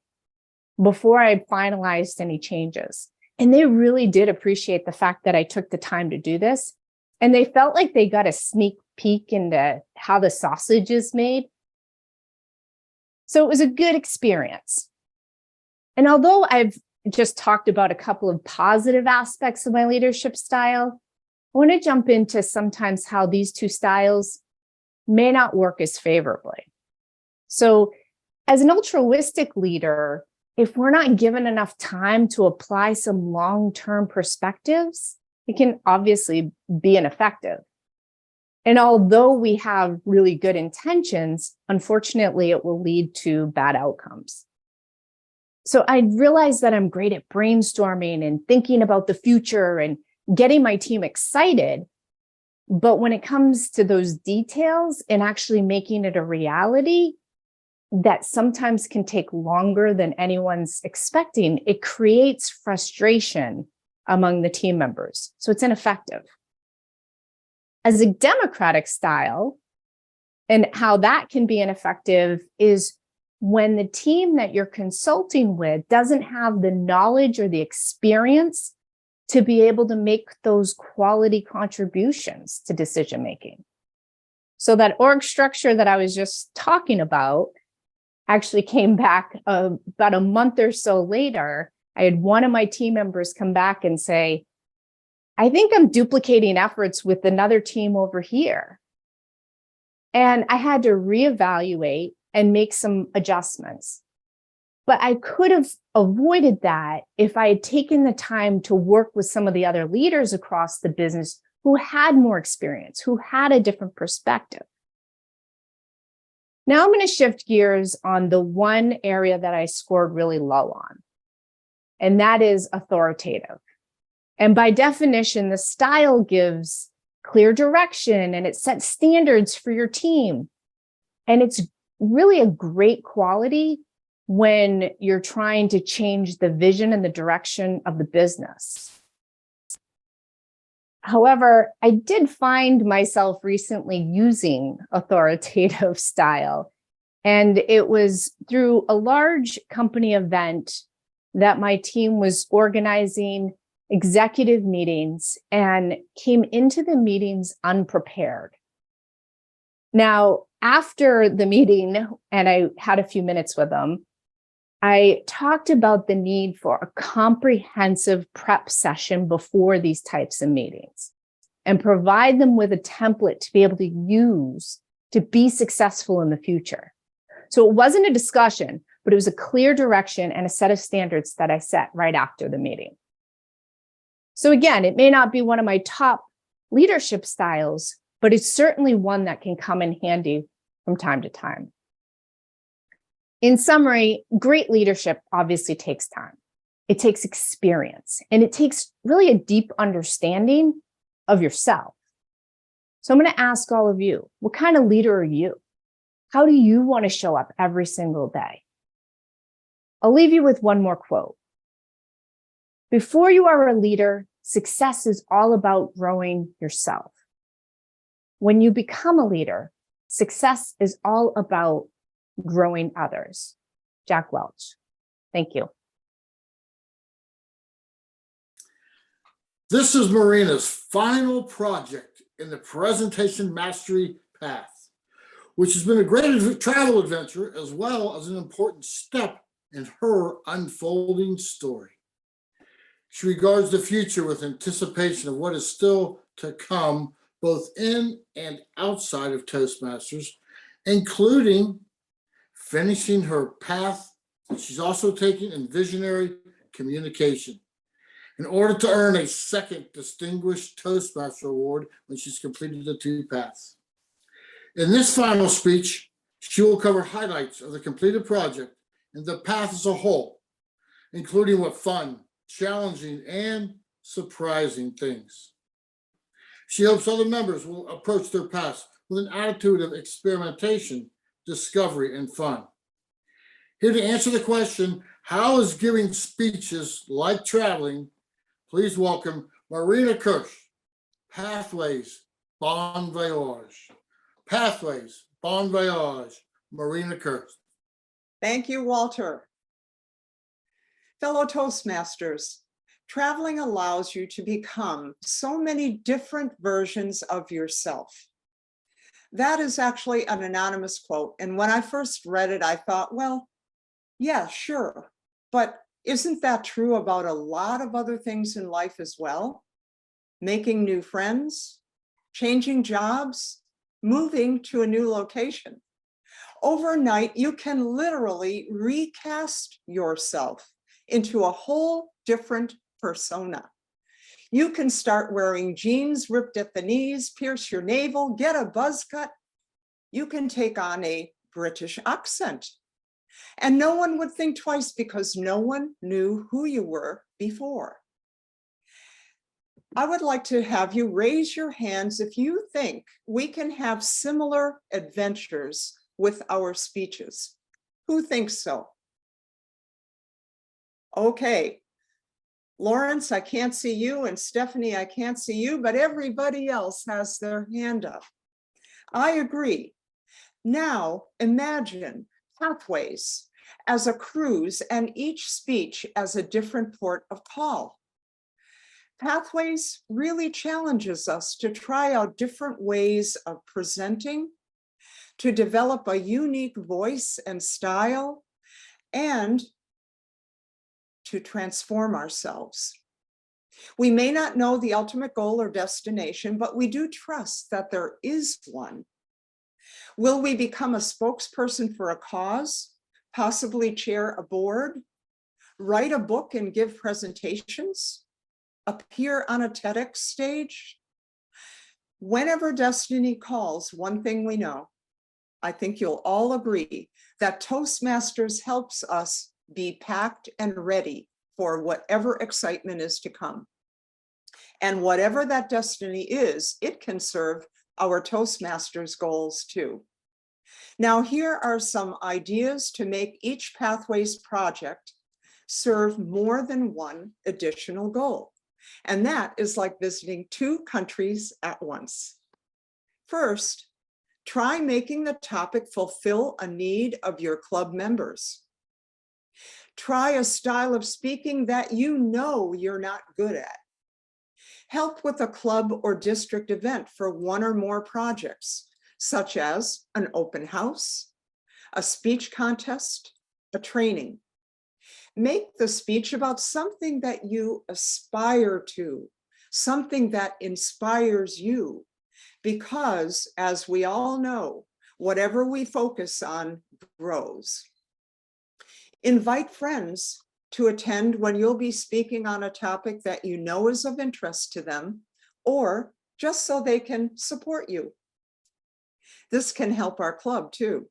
before I finalized any changes. And they really did appreciate the fact that I took the time to do this. And they felt like they got a sneak peek into how the sausage is made. So it was a good experience. And although I've just talked about a couple of positive aspects of my leadership style, I want to jump into sometimes how these two styles may not work as favorably. So as an altruistic leader, if we're not given enough time to apply some long-term perspectives, it can obviously be ineffective. And although we have really good intentions, unfortunately, it will lead to bad outcomes. So I realized that I'm great at brainstorming and thinking about the future and getting my team excited. But when it comes to those details and actually making it a reality, that sometimes can take longer than anyone's expecting, it creates frustration among the team members. So it's ineffective. As a democratic style, and how that can be ineffective is when the team that you're consulting with doesn't have the knowledge or the experience to be able to make those quality contributions to decision making. So that org structure that I was just talking about actually came back about a month or so later. I had one of my team members come back and say, I think I'm duplicating efforts with another team over here. And I had to reevaluate and make some adjustments. But I could have avoided that if I had taken the time to work with some of the other leaders across the business who had more experience, who had a different perspective. Now I'm going to shift gears on the one area that I scored really low on, and that is authoritative. And by definition, the style gives clear direction and it sets standards for your team. And it's really a great quality when you're trying to change the vision and the direction of the business. However, I did find myself recently using authoritative style, and it was through a large company event that my team was organizing executive meetings and came into the meetings unprepared. Now, after the meeting, and I had a few minutes with them, I talked about the need for a comprehensive prep session before these types of meetings and provide them with a template to be able to use to be successful in the future. So it wasn't a discussion, but it was a clear direction and a set of standards that I set right after the meeting. So again, it may not be one of my top leadership styles, but it's certainly one that can come in handy from time to time. In summary, great leadership obviously takes time. It takes experience, and it takes really a deep understanding of yourself. So I'm going to ask all of you, what kind of leader are you? How do you want to show up every single day? I'll leave you with one more quote. Before you are a leader, success is all about growing yourself. When you become a leader, success is all about growing others. Jack Welch. Thank you. This is Marina's final project in the Presentation Mastery Path, which has been a great travel adventure as well as an important step in her unfolding story. She regards the future with anticipation of what is still to come, both in and outside of Toastmasters, including finishing her path that she's also taking in visionary communication in order to earn a second Distinguished Toastmaster Award when she's completed the two paths. In this final speech, she will cover highlights of the completed project and the path as a whole, including what fun, challenging, and surprising things. She hopes other members will approach their paths with an attitude of experimentation, discovery, and fun. Here to answer the question, how is giving speeches like traveling? Please welcome Marina Kirsch, Pathways, Bon Voyage. Pathways, Bon Voyage, Marina Kirsch. Thank you, Walter. Fellow Toastmasters, traveling allows you to become so many different versions of yourself. That is actually an anonymous quote. And when I first read it, I thought, well, yeah, sure. But isn't that true about a lot of other things in life as well? Making new friends, changing jobs, moving to a new location. Overnight, you can literally recast yourself into a whole different persona. You can start wearing jeans ripped at the knees, pierce your navel, get a buzz cut. You can take on a British accent. And no one would think twice because no one knew who you were before. I would like to have you raise your hands if you think we can have similar adventures with our speeches. Who thinks so? Okay. Lawrence, I can't see you, and Stephanie, I can't see you, but everybody else has their hand up. I agree. Now imagine pathways as a cruise and each speech as a different port of call. Pathways really challenges us to try out different ways of presenting, to develop a unique voice and style, and to transform ourselves. We may not know the ultimate goal or destination, but we do trust that there is one. Will we become a spokesperson for a cause, possibly chair a board, write a book and give presentations, appear on a TEDx stage? Whenever destiny calls, one thing we know, I think you'll all agree that Toastmasters helps us be packed and ready for whatever excitement is to come. And whatever that destiny is, it can serve our Toastmasters goals too. Now, here are some ideas to make each Pathways project serve more than one additional goal. And that is like visiting 2 countries at once. First, try making the topic fulfill a need of your club members. Try a style of speaking that you know you're not good at. Help with a club or district event for 1 or more projects, such as an open house, a speech contest, a training. Make the speech about something that you aspire to, something that inspires you, because as we all know, whatever we focus on grows. Invite friends to attend when you'll be speaking on a topic that you know is of interest to them, or just so they can support you. This can help our club too.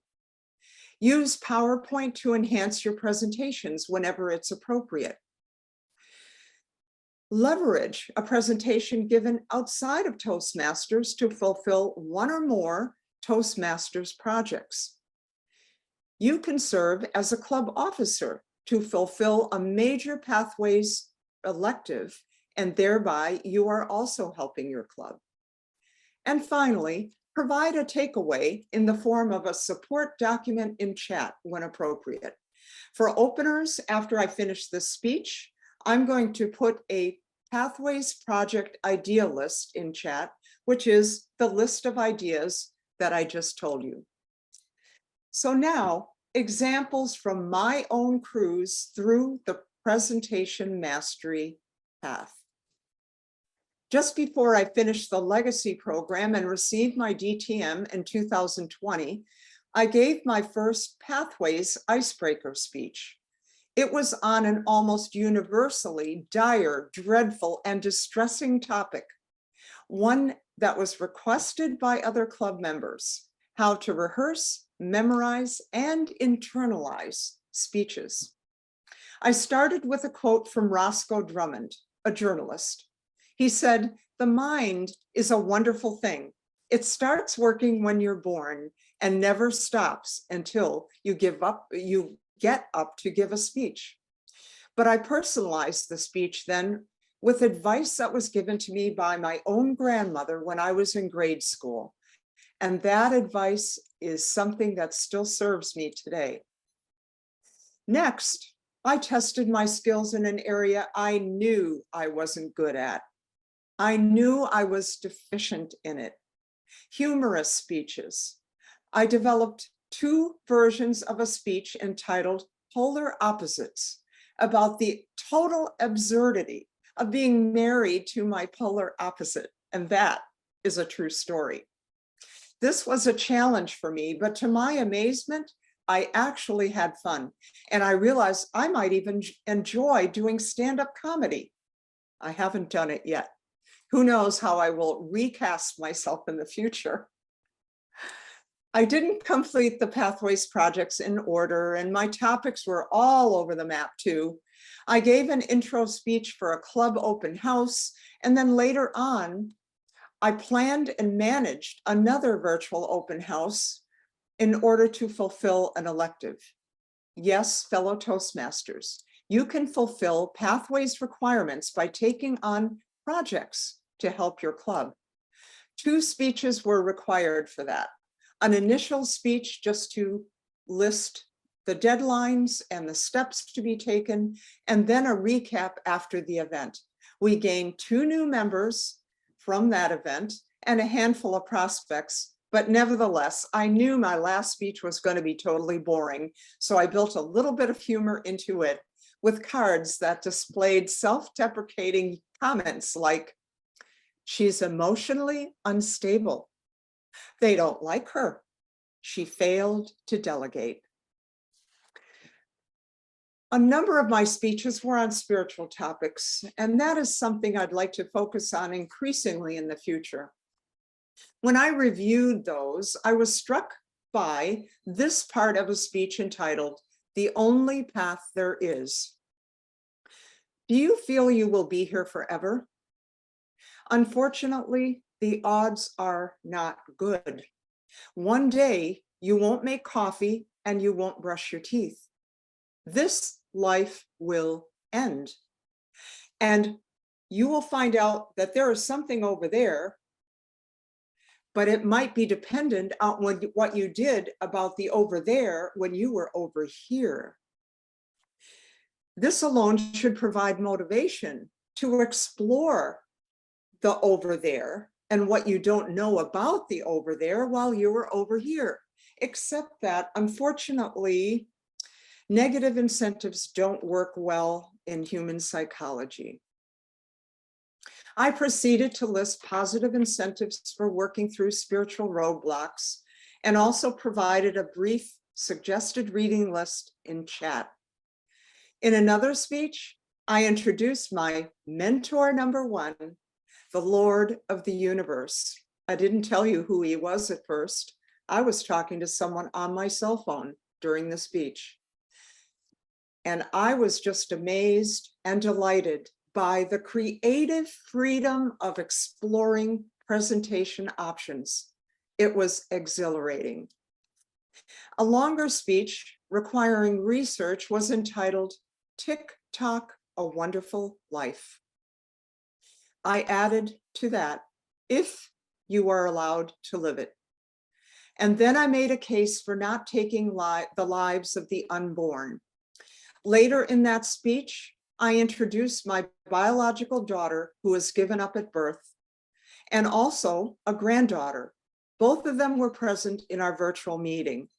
Use PowerPoint to enhance your presentations whenever it's appropriate. Leverage a presentation given outside of Toastmasters to fulfill 1 or more Toastmasters projects. You can serve as a club officer to fulfill a major Pathways elective, and thereby you are also helping your club. And finally, provide a takeaway in the form of a support document in chat when appropriate. For openers, after I finish this speech, I'm going to put a Pathways project idea list in chat, which is the list of ideas that I just told you. So now, examples from my own cruise through the presentation mastery path. Just before I finished the legacy program and received my DTM in 2020, I gave my first Pathways icebreaker speech. It was on an almost universally dire, dreadful, and distressing topic, one that was requested by other club members: how to rehearse, memorize, and internalize speeches. I started with a quote from Roscoe Drummond, a journalist. He said, "The mind is a wonderful thing. It starts working when you're born and never stops until you get up to give a speech." But I personalized the speech then with advice that was given to me by my own grandmother when I was in grade school. And that advice is something that still serves me today. Next, I tested my skills in an area I knew I wasn't good at. I knew I was deficient in it. humorous speeches. I developed 2 versions of a speech entitled Polar Opposites, about the total absurdity of being married to my polar opposite. And that is a true story. This was a challenge for me, but to my amazement, I actually had fun. And I realized I might even enjoy doing stand-up comedy. I haven't done it yet. Who knows how I will recast myself in the future. I didn't complete the Pathways projects in order, and my topics were all over the map too. I gave an intro speech for a club open house, and then later on, I planned and managed another virtual open house in order to fulfill an elective. Yes, fellow Toastmasters, you can fulfill Pathways requirements by taking on projects to help your club. 2 speeches were required for that. An initial speech just to list the deadlines and the steps to be taken, and then a recap after the event. We gained 2 new members from that event and a handful of prospects, but nevertheless, I knew my last speech was going to be totally boring, so I built a little bit of humor into it with cards that displayed self-deprecating comments like, "She's emotionally unstable. They don't like her. She failed to delegate." A number of my speeches were on spiritual topics, and that is something I'd like to focus on increasingly in the future. When I reviewed those, I was struck by this part of a speech entitled, "The Only Path There Is." Do you feel you will be here forever? Unfortunately, the odds are not good. One day, you won't make coffee and you won't brush your teeth. This life will end. And you will find out that there is something over there, but it might be dependent on what you did about the over there when you were over here. This alone should provide motivation to explore the over there and what you don't know about the over there while you were over here, except that unfortunately, negative incentives don't work well in human psychology. I proceeded to list positive incentives for working through spiritual roadblocks and also provided a brief suggested reading list in chat. In another speech, I introduced my mentor number 1, the Lord of the universe. I didn't tell you who he was at first. I was talking to someone on my cell phone during the speech. And I was just amazed and delighted by the creative freedom of exploring presentation options. It was exhilarating. A longer speech requiring research was entitled, "Tick Tock, a Wonderful Life." I added to that, "if you are allowed to live it." And then I made a case for not taking the lives of the unborn. Later in that speech, I introduced my biological daughter who was given up at birth, and also a granddaughter. Both of them were present in our virtual meeting.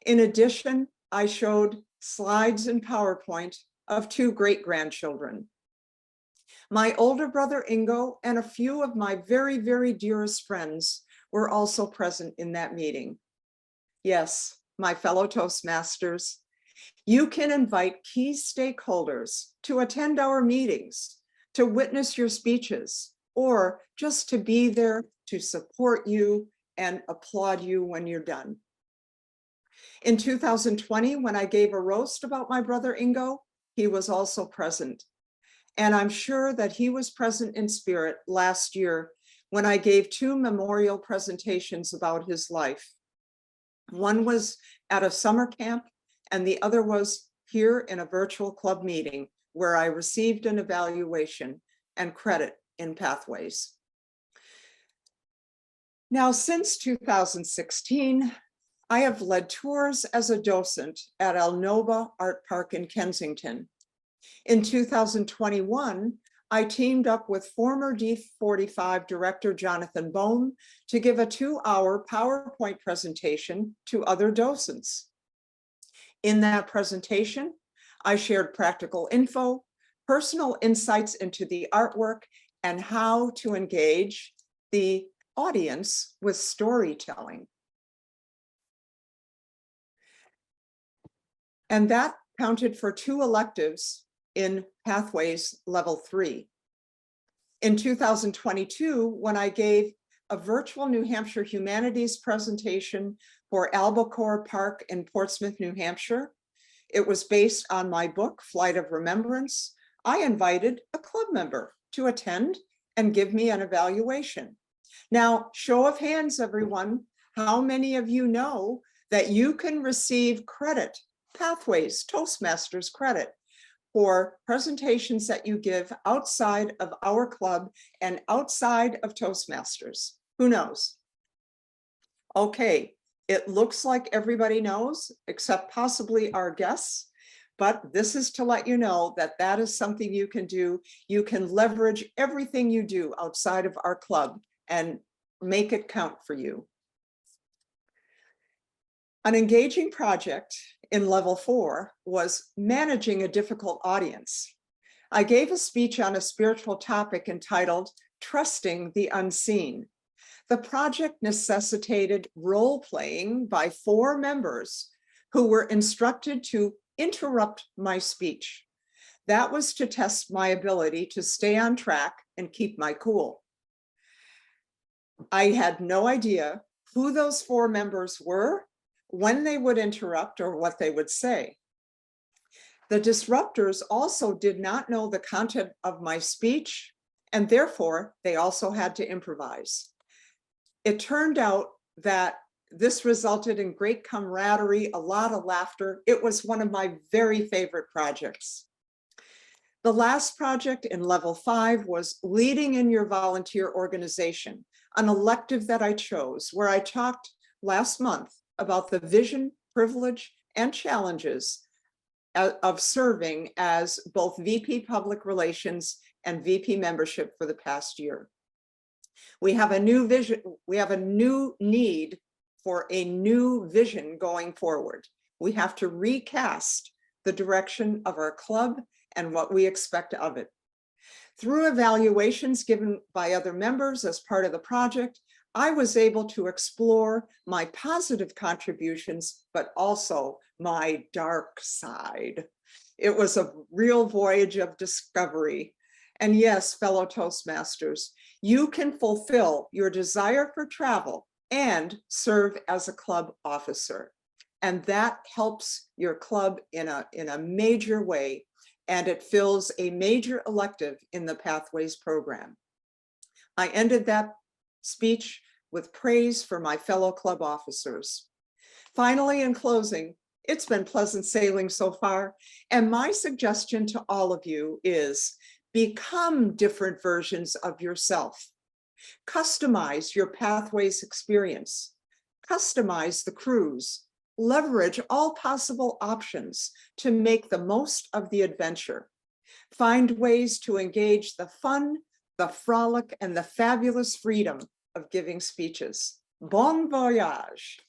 In addition, I showed slides in PowerPoint of 2 great-grandchildren. My older brother Ingo and a few of my very, very dearest friends were also present in that meeting. Yes, my fellow Toastmasters, you can invite key stakeholders to attend our meetings, to witness your speeches, or just to be there to support you and applaud you when you're done. In 2020, when I gave a roast about my brother Ingo, he was also present. And I'm sure that he was present in spirit last year when I gave 2 memorial presentations about his life. One was at a summer camp, and the other was here in a virtual club meeting where I received an evaluation and credit in Pathways. Now, since 2016, I have led tours as a docent at El Nova Art Park in Kensington. In 2021, I teamed up with former D45 Director Jonathan Bohm to give a 2-hour PowerPoint presentation to other docents. In that presentation, I shared practical info, personal insights into the artwork, and how to engage the audience with storytelling. And that counted for 2 electives in Pathways Level 3. In 2022, when I gave a virtual New Hampshire humanities presentation for Albacore Park in Portsmouth, New Hampshire, it was based on my book, Flight of Remembrance. I invited a club member to attend and give me an evaluation. Now, show of hands, everyone, how many of you know that you can receive credit, Pathways, Toastmasters credit, for presentations that you give outside of our club and outside of Toastmasters? Who knows? Okay, it looks like everybody knows, except possibly our guests. But this is to let you know that that is something you can do. You can leverage everything you do outside of our club and make it count for you. An engaging project in Level 4 was managing a difficult audience. I gave a speech on a spiritual topic entitled Trusting the Unseen. The project necessitated role-playing by 4 members who were instructed to interrupt my speech. That was to test my ability to stay on track and keep my cool. I had no idea who those 4 members were, when they would interrupt, or what they would say. The disruptors also did not know the content of my speech, and therefore they also had to improvise. It turned out that this resulted in great camaraderie, a lot of laughter. It was one of my very favorite projects. The last project in Level 5 was Leading in Your Volunteer Organization, an elective that I chose, where I talked last month about the vision, privilege, and challenges of serving as both VP Public Relations and VP membership for the past year. We have a new vision, we have a new need for a new vision going forward. We have to recast the direction of our club and what we expect of it. Through evaluations given by other members as part of the project, I was able to explore my positive contributions, but also my dark side. It was a real voyage of discovery. And yes, fellow Toastmasters, you can fulfill your desire for travel and serve as a club officer. And that helps your club in a major way, and it fills a major elective in the Pathways program. I ended that speech with praise for my fellow club officers. Finally, in closing, it's been pleasant sailing so far, and my suggestion to all of you is become different versions of yourself. Customize your Pathways experience. Customize the cruise. Leverage all possible options to make the most of the adventure. Find ways to engage the fun, the frolic, and the fabulous freedom of giving speeches. Bon voyage.